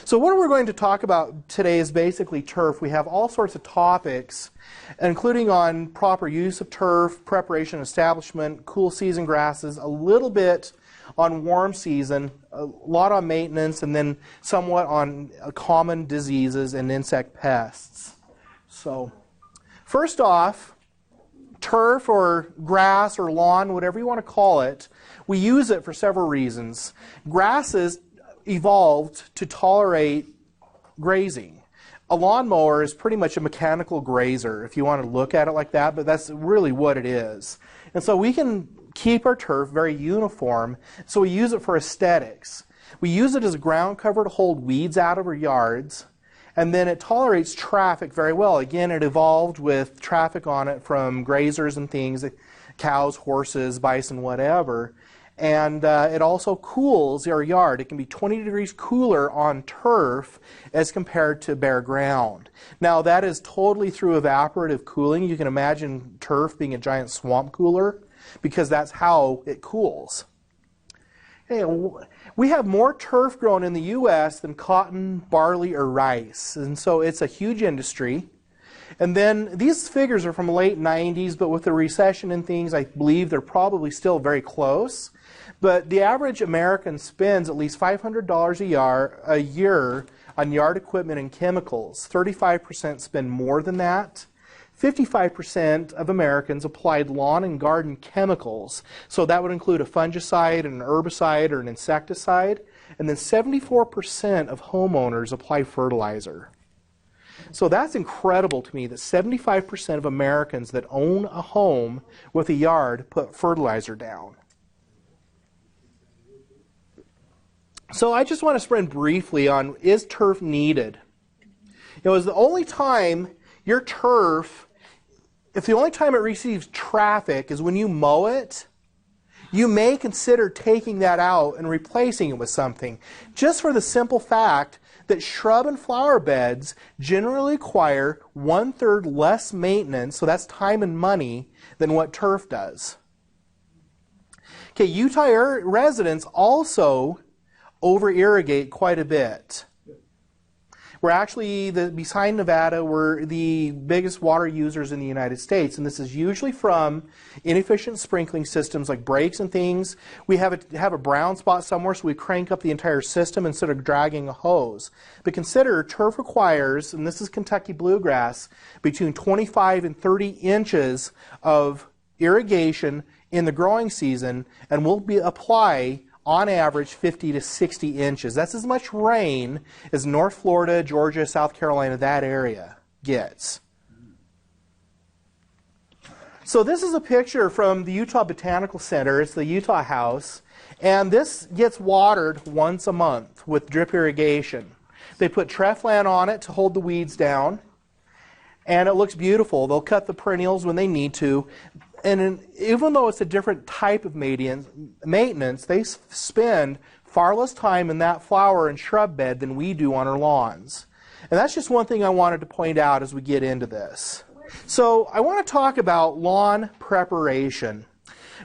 So what we're going to talk about today is basically turf. We have all sorts of topics, including on proper use of turf, preparation, establishment, cool season grasses, a little bit on warm season, a lot on maintenance, and then somewhat on common diseases and insect pests. So first off, turf or grass or lawn, whatever you want to call it, we use it for several reasons. Grasses evolved to tolerate grazing. A lawnmower is pretty much a mechanical grazer, if you want to look at it like that, but that's really what it is. And so we can keep our turf very uniform, so we use it for aesthetics. We use it as a ground cover to hold weeds out of our yards, and then it tolerates traffic very well. Again, it evolved with traffic on it from grazers and things, cows, horses, bison, whatever. And it also cools our yard. It can be 20 degrees cooler on turf as compared to bare ground. Now, that is totally through evaporative cooling. You can imagine turf being a giant swamp cooler because that's how it cools. Hey, we have more turf grown in the U.S. than cotton, barley, or rice. And so it's a huge industry. And then these figures are from the late 90s, but with the recession and things, I believe they're probably still very close. But the average American spends at least $500 a year on yard equipment and chemicals. 35% spend more than that. 55% of Americans applied lawn and garden chemicals. So that would include a fungicide, an herbicide, or an insecticide. And then 74% of homeowners apply fertilizer. So that's incredible to me that 75% of Americans that own a home with a yard put fertilizer down. So I just want to spend briefly on, is turf needed? Is the only time your turf, if the only time it receives traffic is when you mow it, you may consider taking that out and replacing it with something, just for the simple fact that shrub and flower beds generally require 1/3 less maintenance, so that's time and money, than what turf does. Okay, Utah residents also over-irrigate quite a bit. We're actually, beside Nevada, we're the biggest water users in the United States, and this is usually from inefficient sprinkling systems like breaks and things. We have a brown spot somewhere, so we crank up the entire system instead of dragging a hose. But consider, turf requires, and this is Kentucky bluegrass, between 25 and 30 inches of irrigation in the growing season, and will apply on average 50 to 60 inches. That's as much rain as North Florida, Georgia, South Carolina, that area gets. So this is a picture from the Utah Botanical Center. It's the Utah House. And this gets watered once a month with drip irrigation. They put Treflan on it to hold the weeds down. And it looks beautiful. They'll cut the perennials when they need to. And even though it's a different type of maintenance, they spend far less time in that flower and shrub bed than we do on our lawns. And that's just one thing I wanted to point out as we get into this. So I want to talk about lawn preparation.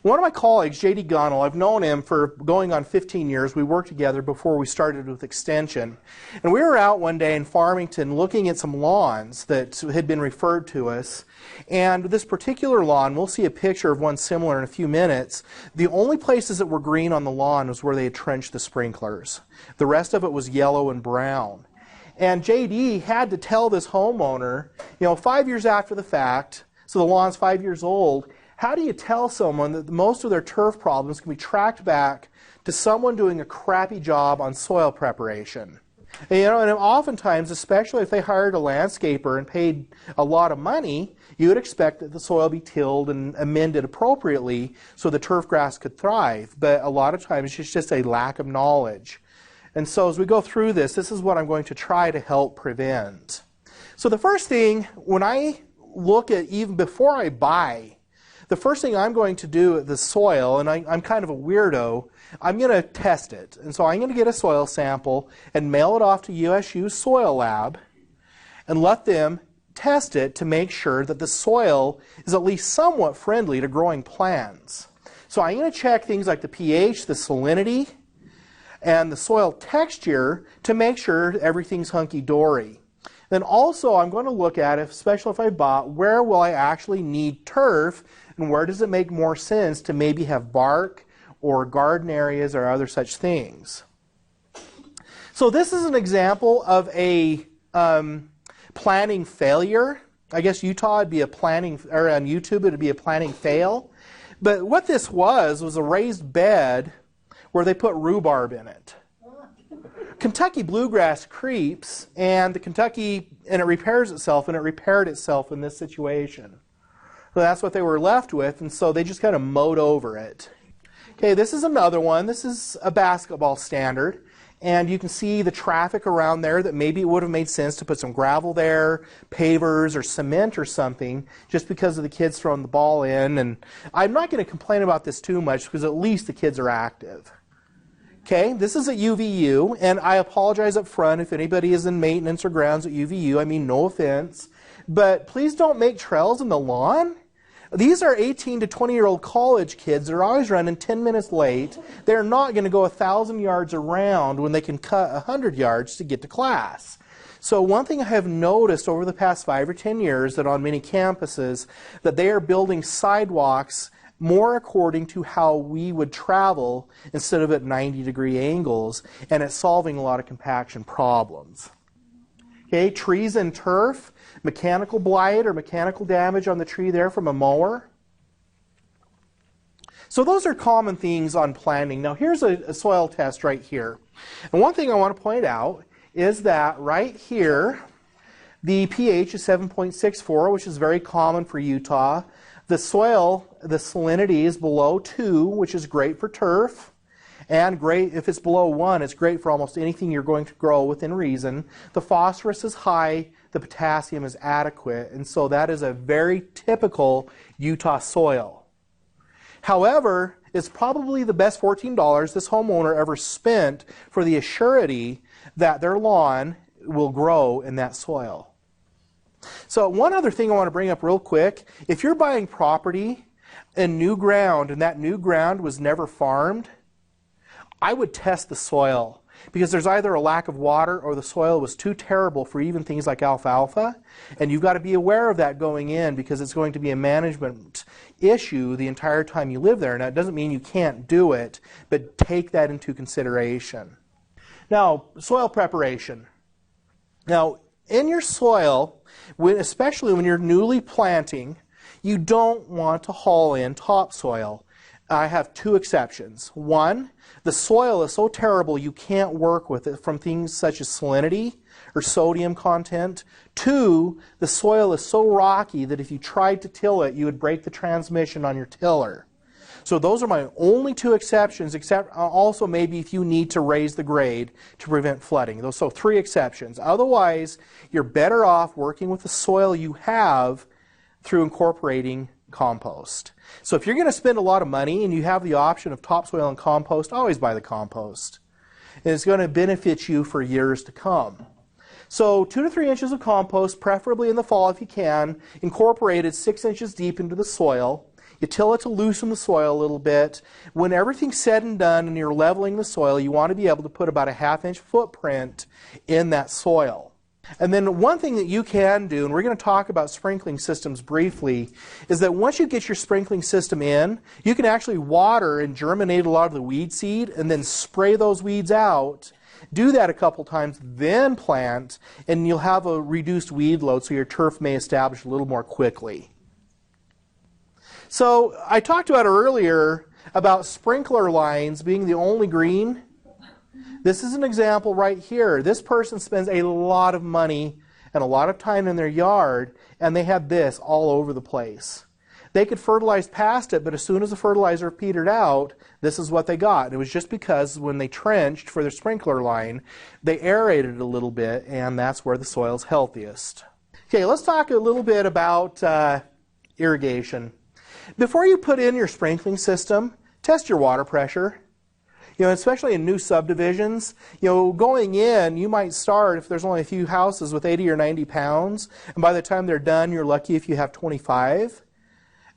One of my colleagues, J.D. Gunnell, I've known him for going on 15 years. We worked together before we started with Extension. And we were out one day in Farmington looking at some lawns that had been referred to us. And this particular lawn, we'll see a picture of one similar in a few minutes. The only places that were green on the lawn was where they had trenched the sprinklers. The rest of it was yellow and brown. And J.D. had to tell this homeowner, 5 years after the fact, so the lawn's 5 years old, how do you tell someone that most of their turf problems can be tracked back to someone doing a crappy job on soil preparation? And oftentimes, especially if they hired a landscaper and paid a lot of money, you would expect that the soil be tilled and amended appropriately so the turf grass could thrive. But a lot of times, it's just a lack of knowledge. And so as we go through this is what I'm going to try to help prevent. So the first thing, when I look at, even before I buy, the first thing I'm going to do at the soil, and I'm kind of a weirdo, I'm going to test it. And so I'm going to get a soil sample and mail it off to USU's soil lab and let them test it to make sure that the soil is at least somewhat friendly to growing plants. So I'm going to check things like the pH, the salinity, and the soil texture to make sure everything's hunky-dory. Then also I'm going to look at, especially if I bought, where will I actually need turf and where does it make more sense to maybe have bark or garden areas or other such things. So this is an example of a planning failure. I guess Utah would be a planning, or on YouTube it would be a planning fail. But what this was a raised bed where they put rhubarb in it. Kentucky bluegrass creeps, and it repairs itself, and it repaired itself in this situation. So that's what they were left with, and so they just kind of mowed over it. Okay, this is another one. This is a basketball standard, and you can see the traffic around there that maybe it would have made sense to put some gravel there, pavers or cement or something, just because of the kids throwing the ball in. And I'm not going to complain about this too much because at least the kids are active. Okay, this is at UVU, and I apologize up front if anybody is in maintenance or grounds at UVU. I mean, no offense. But please don't make trails in the lawn. These are 18 to 20-year-old college kids. They're always running 10 minutes late. They're not going to go 1,000 yards around when they can cut 100 yards to get to class. So one thing I have noticed over the past 5 or 10 years that on many campuses that they are building sidewalks more according to how we would travel instead of at 90-degree angles, and it's solving a lot of compaction problems. Okay, trees and turf, mechanical blight or mechanical damage on the tree there from a mower. So those are common things on planting. Now here's a soil test right here. And one thing I want to point out is that right here, the pH is 7.64, which is very common for Utah. The soil, the salinity is below 2, which is great for turf. And great, if it's below 1, it's great for almost anything you're going to grow within reason. The phosphorus is high, the potassium is adequate, and so that is a very typical Utah soil. However, it's probably the best $14 this homeowner ever spent for the assurity that their lawn will grow in that soil. So one other thing I want to bring up real quick, if you're buying property in new ground and that new ground was never farmed, I would test the soil because there's either a lack of water or the soil was too terrible for even things like alfalfa, and you've got to be aware of that going in because it's going to be a management issue the entire time you live there. Now, it doesn't mean you can't do it, but take that into consideration. Now, soil preparation. Now, in your soil, especially when you're newly planting, you don't want to haul in topsoil. I have 2 exceptions. One, the soil is so terrible you can't work with it from things such as salinity or sodium content. 2, the soil is so rocky that if you tried to till it, you would break the transmission on your tiller. So those are my only 2 exceptions, except also maybe if you need to raise the grade to prevent flooding. So 3 exceptions. Otherwise, you're better off working with the soil you have through incorporating compost. So if you're going to spend a lot of money and you have the option of topsoil and compost, always buy the compost. And it's going to benefit you for years to come. So 2 to 3 inches of compost, preferably in the fall if you can, incorporated 6 inches deep into the soil. You till it to loosen the soil a little bit. When everything's said and done and you're leveling the soil, you want to be able to put about a 1/2 inch footprint in that soil. And then one thing that you can do, and we're going to talk about sprinkling systems briefly, is that once you get your sprinkling system in, you can actually water and germinate a lot of the weed seed and then spray those weeds out. Do that a couple times, then plant, and you'll have a reduced weed load so your turf may establish a little more quickly. So I talked about earlier about sprinkler lines being the only green. This is an example right here. This person spends a lot of money and a lot of time in their yard, and they had this all over the place. They could fertilize past it, but as soon as the fertilizer petered out, this is what they got. It was just because when they trenched for their sprinkler line, they aerated it a little bit, and that's where the soil's healthiest. Okay, let's talk a little bit about irrigation. Before you put in your sprinkling system, test your water pressure. Especially in new subdivisions, going in, you might start, if there's only a few houses, with 80 or 90 pounds, and by the time they're done, you're lucky if you have 25.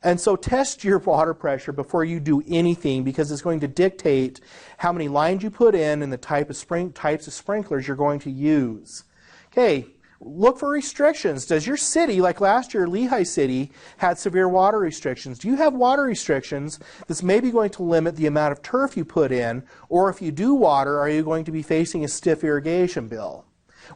And so test your water pressure before you do anything, because it's going to dictate how many lines you put in and the types of sprinklers you're going to use. Okay, look for restrictions. Does your city, like last year, Lehigh City, had severe water restrictions? Do you have water restrictions that's maybe going to limit the amount of turf you put in? Or if you do water, are you going to be facing a stiff irrigation bill?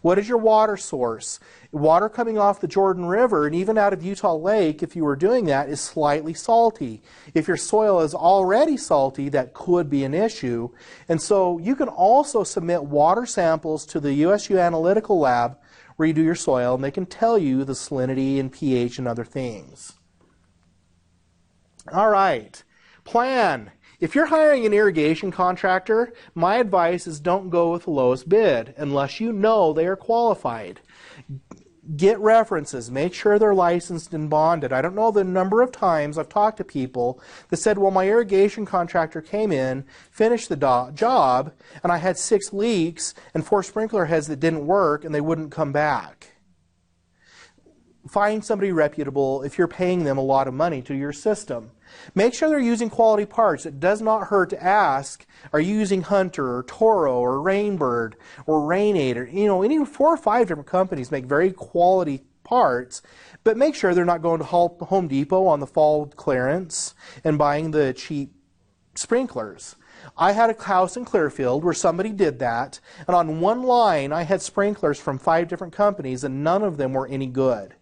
What is your water source? Water coming off the Jordan River and even out of Utah Lake, if you were doing that, is slightly salty. If your soil is already salty, that could be an issue. And so you can also submit water samples to the USU Analytical Lab where you do your soil, and they can tell you the salinity and pH and other things. All right, plan. If you're hiring an irrigation contractor, my advice is don't go with the lowest bid unless you know they are qualified. Get references. Make sure they're licensed and bonded. I don't know the number of times I've talked to people that said, well, my irrigation contractor came in, finished the job, and I had 6 leaks and 4 sprinkler heads that didn't work, and they wouldn't come back. Find somebody reputable if you're paying them a lot of money to your system. Make sure they're using quality parts. It does not hurt to ask, are you using Hunter or Toro or Rainbird or Rainator? You know, any 4 or 5 different companies make very quality parts, but make sure they're not going to Home Depot on the fall clearance and buying the cheap sprinklers. I had a house in Clearfield where somebody did that, and on one line I had sprinklers from 5 different companies, and none of them were any good.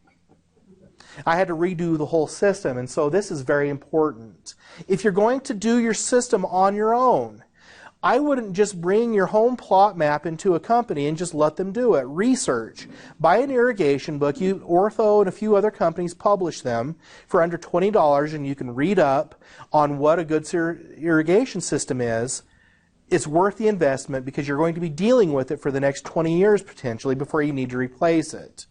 I had to redo the whole system, and so this is very important. If you're going to do your system on your own, I wouldn't just bring your home plot map into a company and just let them do it. Research. Buy an irrigation book. Ortho and a few other companies publish them for under $20, and you can read up on what a good irrigation system is. It's worth the investment because you're going to be dealing with it for the next 20 years potentially before you need to replace it.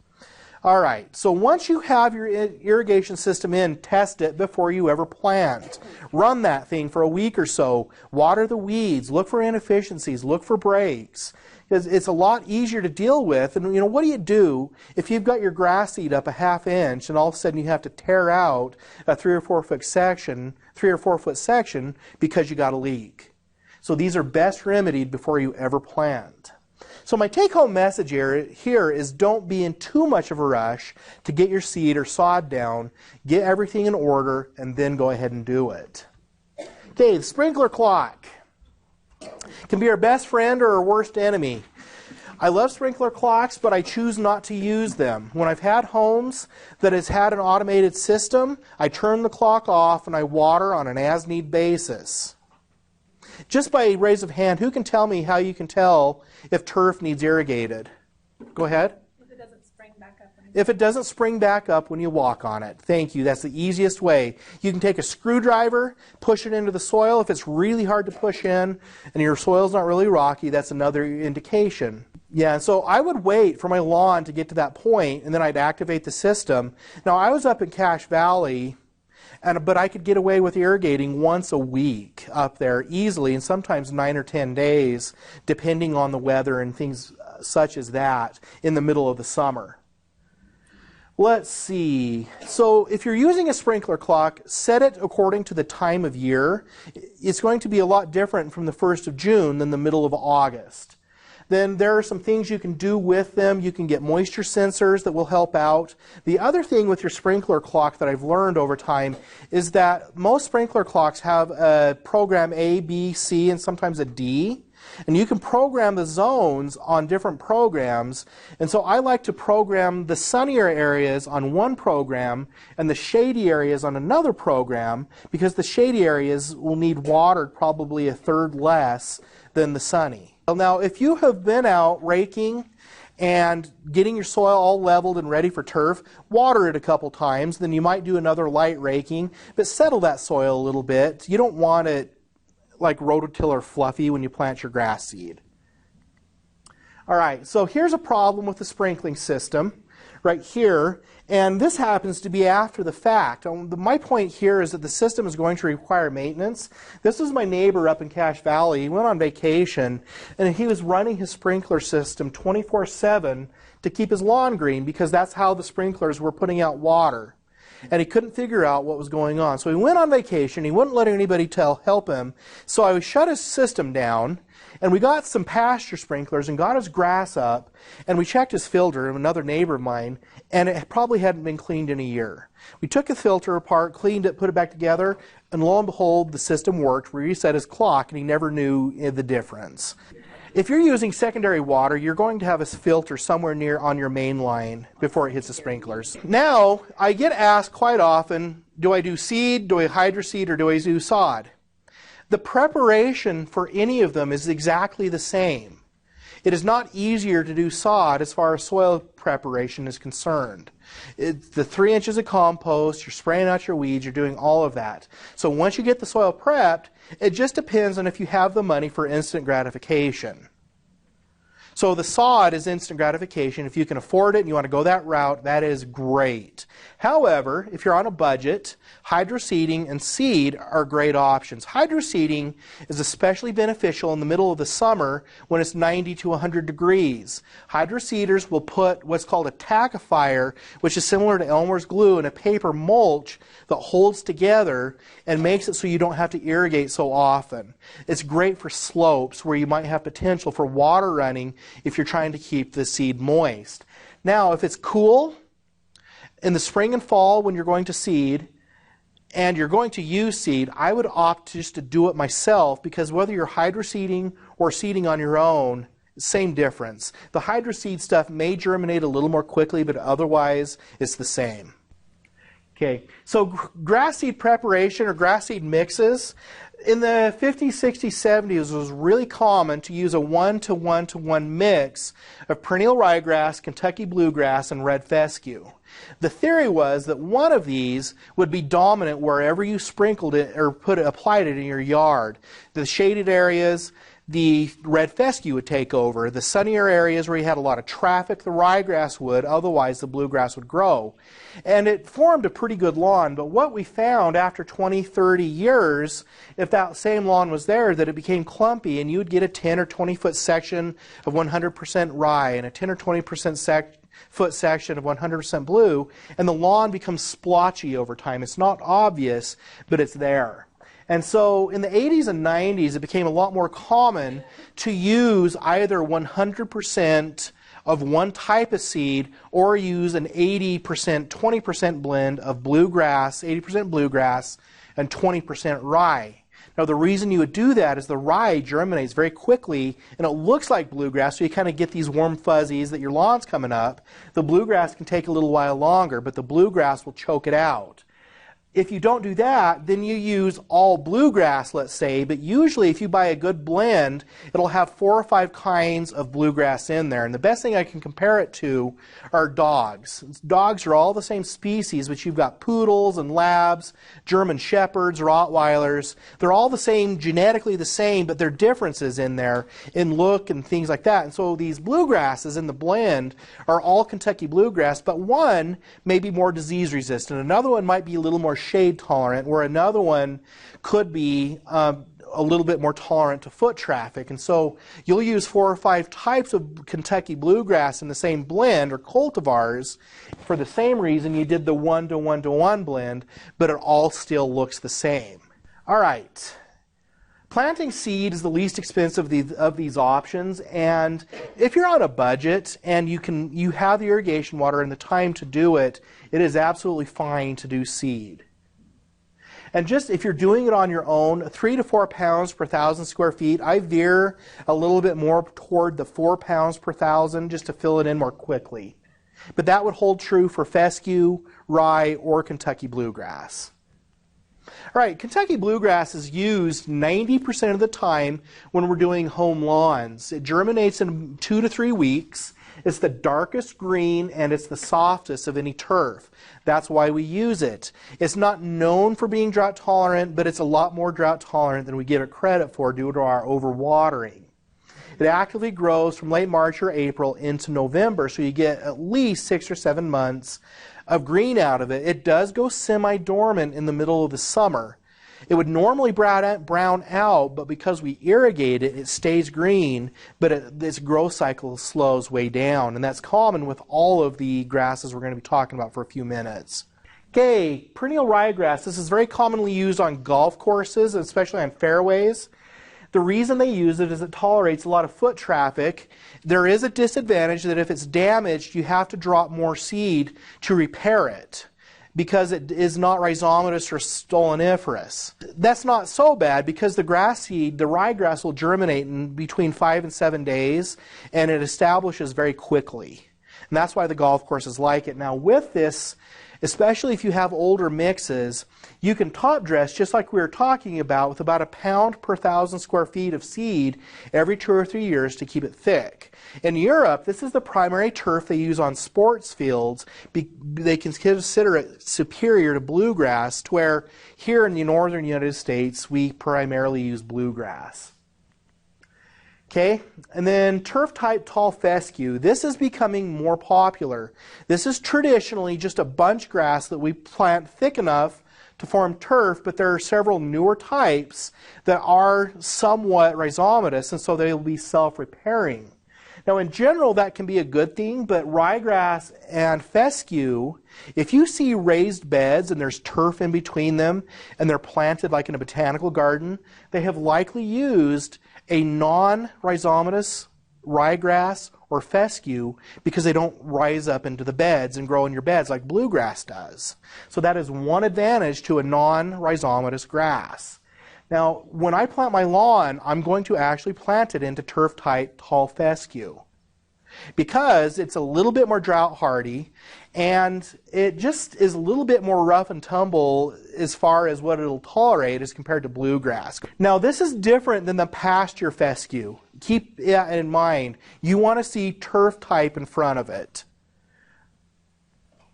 All right, so once you have your irrigation system in, test it before you ever plant. Run that thing for a week or so. Water the weeds. Look for inefficiencies. Look for breaks. Because it's a lot easier to deal with. And, you know, what do you do if you've got your grass seed up a ½ inch and all of a sudden you have to tear out a 3 or 4 foot section, 3 or 4 foot section because you got a leak? So these are best remedied before you ever plant. So my take-home message here is don't be in too much of a rush to get your seed or sod down. Get everything in order and then go ahead and do it. Okay, the sprinkler clock can be our best friend or our worst enemy. I love sprinkler clocks, but I choose not to use them. When I've had homes that has had an automated system, I turn the clock off and I water on an as-need basis. Just by raise of hand, who can tell me how you can tell if turf needs irrigated? Go ahead. If it doesn't spring back up. If it doesn't spring back up when you walk on it. Thank you. That's the easiest way. You can take a screwdriver, push it into the soil. If it's really hard to push in and your soil's not really rocky, that's another indication. Yeah, so I would wait for my lawn to get to that point, and then I'd activate the system. Now, I was up in Cache Valley, but I could get away with irrigating once a week up there easily, and sometimes 9 or 10 days, depending on the weather and things such as that in the middle of the summer. Let's see. So if you're using a sprinkler clock, set it according to the time of year. It's going to be a lot different from the 1st of June than the middle of August. Then there are some things you can do with them. You can get moisture sensors that will help out. The other thing with your sprinkler clock that I've learned over time is that most sprinkler clocks have a program A, B, C, and sometimes a D. And you can program the zones on different programs. And so I like to program the sunnier areas on one program and the shady areas on another program, because the shady areas will need watered probably a third less than the sunny. Now, if you have been out raking and getting your soil all leveled and ready for turf, water it a couple times, then you might do another light raking, but settle that soil a little bit. You don't want it like rototiller fluffy when you plant your grass seed. All right, so here's a problem with the sprinkling system right here, and this happens to be after the fact. My point here is that the system is going to require maintenance. This is my neighbor up in Cache Valley. He went on vacation, and he was running his sprinkler system 24/7 to keep his lawn green, because that's how the sprinklers were putting out water. and he couldn't figure out what was going on. So he went on vacation. He wouldn't let anybody help him. So I shut his system down, and we got some pasture sprinklers and got his grass up, and we checked his filter, another neighbor of mine, and it probably hadn't been cleaned in a year. We took the filter apart, cleaned it, put it back together, and lo and behold, the system worked. We reset his clock, and he never knew the difference. If you're using secondary water, you're going to have a filter somewhere near on your main line before it hits the sprinklers. Now, I get asked quite often, do I do seed, do I hydroseed, or do I do sod? The preparation for any of them is exactly the same. It is not easier to do sod as far as soil preparation is concerned. It's the 3 inches of compost, you're spraying out your weeds, you're doing all of that. So once you get the soil prepped, it just depends on if you have the money for instant gratification. So the sod is instant gratification. If you can afford it and you want to go that route, that is great. However, if you're on a budget, hydroseeding and seed are great options. Hydroseeding is especially beneficial in the middle of the summer when it's 90 to 100 degrees. Hydroseeders will put what's called a tackifier, which is similar to Elmer's glue, in a paper mulch that holds together and makes it so you don't have to irrigate so often. It's great for slopes where you might have potential for water running if you're trying to keep the seed moist. Now, if it's cool in the spring and fall when you're going to seed and you're going to use seed, I would opt just to do it myself, because whether you're hydroseeding or seeding on your own, same difference. The hydroseed stuff may germinate a little more quickly, but otherwise it's the same. Okay, so grass seed preparation or grass seed mixes. In the 50s, 60s, 70s, it was really common to use a 1-to-1-to-1 mix of perennial ryegrass, Kentucky bluegrass, and red fescue. The theory was that one of these would be dominant wherever you sprinkled it or applied it in your yard. The shaded areas, the red fescue would take over. The sunnier areas where you had a lot of traffic, the ryegrass would. Otherwise, the bluegrass would grow. And it formed a pretty good lawn. But what we found after 20, 30 years, if that same lawn was there, that it became clumpy, and you would get a 10 or 20 foot section of 100% rye and a 10 or 20% foot section of 100% blue, and the lawn becomes splotchy over time. It's not obvious, but it's there. And so in the 80s and 90s, it became a lot more common to use either 100% of one type of seed or use an 80%, 20% blend of bluegrass, 80% bluegrass, and 20% rye. Now, the reason you would do that is the rye germinates very quickly, and it looks like bluegrass, so you kind of get these warm fuzzies that your lawn's coming up. The bluegrass can take a little while longer, but the bluegrass will choke it out. If you don't do that, then you use all bluegrass, let's say, but usually if you buy a good blend, it'll have 4 or 5 kinds of bluegrass in there. And the best thing I can compare it to are dogs. Dogs are all the same species, but you've got poodles and labs, German shepherds, Rottweilers. They're all the same, genetically the same, but there are differences in there in look and things like that. And so these bluegrasses in the blend are all Kentucky bluegrass, but one may be more disease resistant. Another one might be a little more shade tolerant, where another one could be a little bit more tolerant to foot traffic. And so you'll use 4 or 5 types of Kentucky bluegrass in the same blend or cultivars for the same reason you did the 1-to-1-to-1 blend, but it all still looks the same. All right. Planting seed is the least expensive of these options, and if you're on a budget and you have the irrigation water and the time to do it, it is absolutely fine to do seed. And just if you're doing it on your own, 3 to 4 pounds per 1,000 square feet. I veer a little bit more toward the 4 pounds per 1,000 just to fill it in more quickly. But that would hold true for fescue, rye, or Kentucky bluegrass. All right, Kentucky bluegrass is used 90% of the time when we're doing home lawns. It germinates in 2 to 3 weeks. It's the darkest green and it's the softest of any turf. That's why we use it. It's not known for being drought tolerant, but it's a lot more drought tolerant than we give it credit for due to our overwatering. It actively grows from late March or April into November, so you get at least 6 or 7 months of green out of it. It does go semi-dormant in the middle of the summer. It would normally brown out, but because we irrigate it, it stays green, but its growth cycle slows way down. And that's common with all of the grasses we're going to be talking about for a few minutes. Okay, perennial ryegrass. This is very commonly used on golf courses, especially on fairways. The reason they use it is it tolerates a lot of foot traffic. There is a disadvantage that if it's damaged, you have to drop more seed to repair it because it is not rhizomatous or stoloniferous. That's not so bad because the grass seed, the ryegrass, will germinate in between 5 and 7 days, and it establishes very quickly. And that's why the golf courses like it. Now with this, especially if you have older mixes, you can top dress just like we were talking about with about 1 pound per 1,000 square feet of seed every 2 or 3 years to keep it thick. In Europe, this is the primary turf they use on sports fields. They consider it superior to bluegrass, to where here in the northern United States we primarily use bluegrass. Okay, and then turf type tall fescue. This is becoming more popular. This is traditionally just a bunch grass that we plant thick enough to form turf, but there are several newer types that are somewhat rhizomatous, and so they will be self-repairing. Now in general that can be a good thing, but ryegrass and fescue, if you see raised beds and there's turf in between them and they're planted like in a botanical garden, they have likely used a non-rhizomatous ryegrass or fescue because they don't rise up into the beds and grow in your beds like bluegrass does. So that is one advantage to a non-rhizomatous grass. Now, when I plant my lawn, I'm going to actually plant it into turf-type tall fescue because it's a little bit more drought hardy and it just is a little bit more rough and tumble as far as what it'll tolerate as compared to bluegrass. Now, this is different than the pasture fescue. Keep that in mind. You want to see turf type in front of it.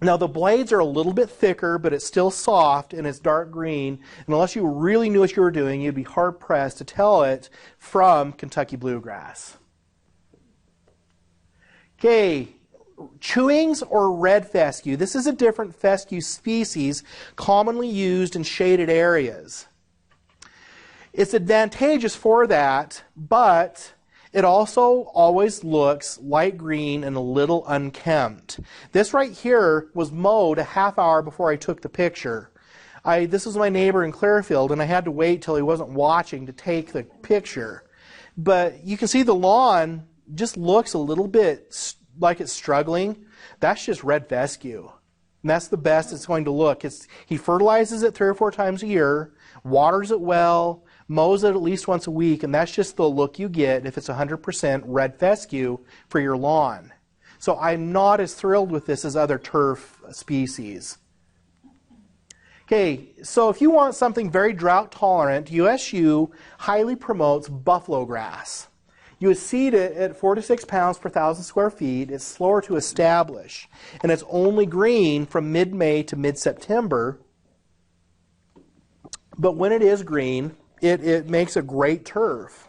Now the blades are a little bit thicker, but it's still soft and it's dark green. And unless you really knew what you were doing, you'd be hard pressed to tell it from Kentucky bluegrass. Okay, chewings or red fescue. This is a different fescue species commonly used in shaded areas. It's advantageous for that, but it also always looks light green and a little unkempt. This right here was mowed a half hour before I took the picture. This was my neighbor in Clearfield, and I had to wait till he wasn't watching to take the picture. But you can see the lawn just looks a little bit like it's struggling. That's just red fescue. And that's the best it's going to look. He fertilizes it 3 or 4 times a year, waters it well, mows it at least once a week, and that's just the look you get if it's 100% red fescue for your lawn. So I'm not as thrilled with this as other turf species. Okay, so if you want something very drought tolerant, USU highly promotes buffalo grass. You would seed it at 4 to 6 pounds per 1,000 square feet. It's slower to establish, and it's only green from mid-May to mid-September. But when it is green, it makes a great turf.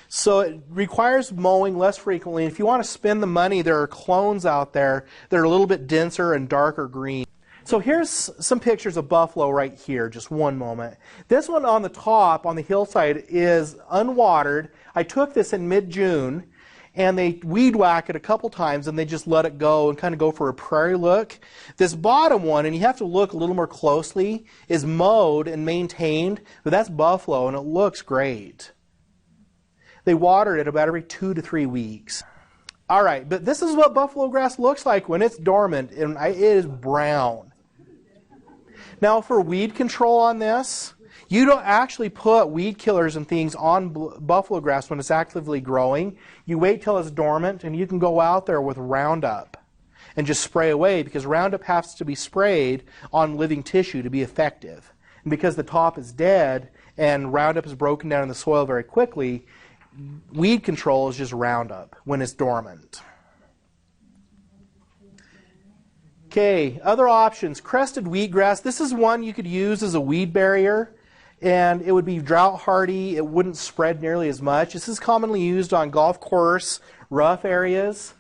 So it requires mowing less frequently. If you want to spend the money, there are clones out there that are a little bit denser and darker green. So here's some pictures of buffalo right here, just one moment. This one on the top, on the hillside, is unwatered. I took this in mid-June, and they weed whack it a couple times, and they just let it go and kind of go for a prairie look. This bottom one, and you have to look a little more closely, is mowed and maintained, but that's buffalo, and it looks great. They water it about every 2 to 3 weeks. All right, but this is what buffalo grass looks like when it's dormant, and it is brown. Now for weed control on this, you don't actually put weed killers and things on buffalo grass when it's actively growing. You wait till it's dormant, and you can go out there with Roundup and just spray away, because Roundup has to be sprayed on living tissue to be effective. And because the top is dead and Roundup is broken down in the soil very quickly, weed control is just Roundup when it's dormant. Okay, other options. Crested wheatgrass. This is one you could use as a weed barrier, and it would be drought hardy. It wouldn't spread nearly as much. This is commonly used on golf course rough areas.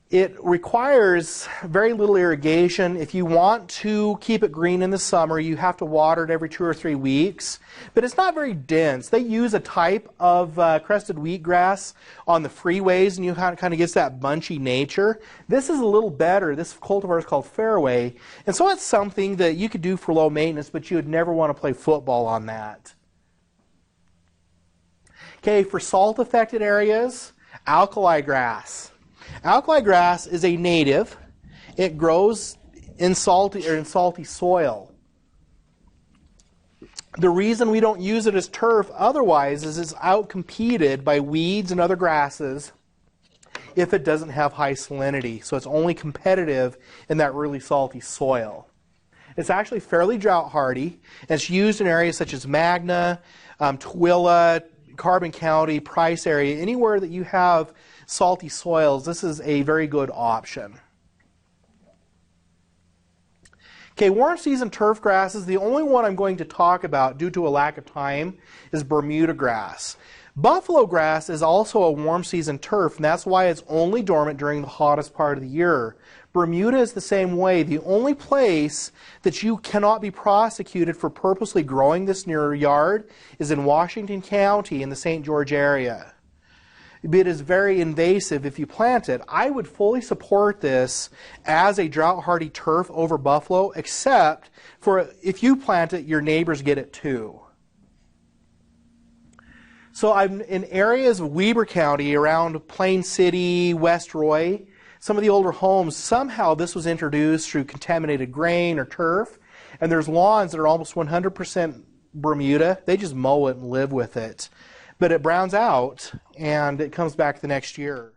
It requires very little irrigation. If you want to keep it green in the summer, you have to water it every 2 or 3 weeks. But it's not very dense. They use a type of crested wheatgrass on the freeways, and you kind of gets that bunchy nature. This is a little better. This cultivar is called Fairway. And so it's something that you could do for low maintenance, but you would never want to play football on that. Okay, for salt-affected areas, alkali grass. Alkali grass is a native. It grows in salty soil. The reason we don't use it as turf otherwise is it's outcompeted by weeds and other grasses if it doesn't have high salinity. So it's only competitive in that really salty soil. It's actually fairly drought hardy, and it's used in areas such as Magna, Tooele, Carbon County, Price area, anywhere that you have salty soils. This is a very good option. Okay, warm season turf grasses, the only one I'm going to talk about due to a lack of time is Bermuda grass. Buffalo grass is also a warm season turf, and that's why it's only dormant during the hottest part of the year. Bermuda is the same way. The only place that you cannot be prosecuted for purposely growing this near your yard is in Washington County in the St. George area. It is very invasive if you plant it. I would fully support this as a drought-hardy turf over buffalo, except for if you plant it, your neighbors get it too. So I'm in areas of Weber County around Plain City, West Roy. Some of the older homes, somehow this was introduced through contaminated grain or turf, and there's lawns that are almost 100% Bermuda. They just mow it and live with it. But it browns out, and it comes back the next year.